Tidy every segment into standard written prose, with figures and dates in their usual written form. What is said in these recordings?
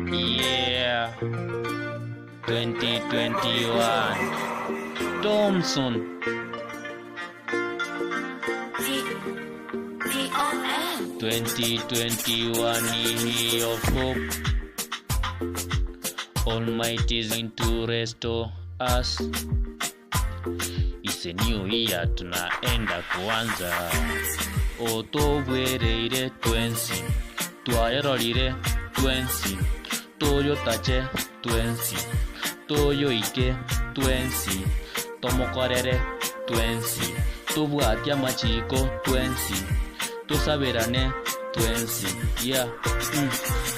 Yeah, 2021 Thompson. T-O-M 2021 year of hope. Almighty is going to restore us. It's a new year, tunaenda kuanza. Otobwereire twensi, twayarorire twensi, toyotache twensi, toyoike twensi, tomokorere twensi, tubwate amachiko twensi, tusabirane twensi. Yeah.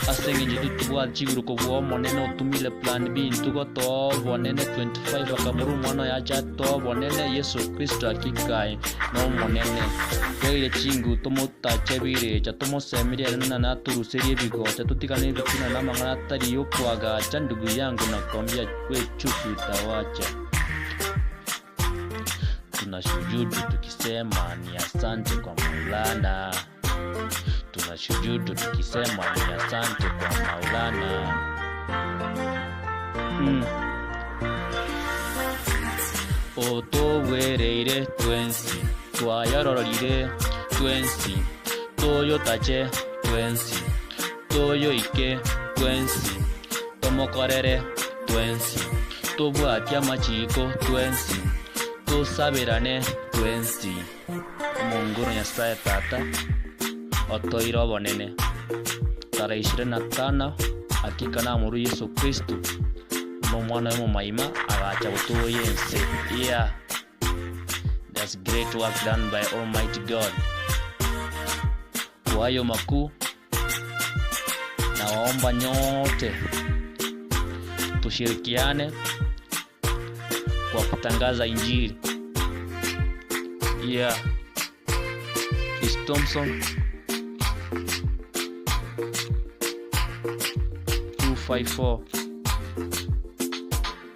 Asenge tubwate chiguruko bwa monene otumile plan B ntugo to bonene 25 akamuru mwana yacha to bonene Yesu Kristo akikaye no monene koire chingu tomotache bire cha tomosemire na turuserie bigocha tutikane bikina na mangana tari yo kwaga cha ndugu yangu na kwambia kwe chuku itawacha. Tunashujudu tukisema ni asante kwa Maulana. Tunashujudu tukisema ni asante kwa Maulana. Otobwereire twensi, twayarorire twensi, toyotache twensi, toyoike twensi, tomokorere twensi, tubwate amachiko twensi, tusabirane twensi. Munguru Nyasaye Tata otoire bonene tarehe 25 akika na muri Yesu Kristo no mwana wa maima agacha butuye yense. Yeah, that's great work done by Almighty God. Kwa hayo makuu na waomba nyote tushirikiane kwa kutangaza injili. Yeah, Chris Thompson 254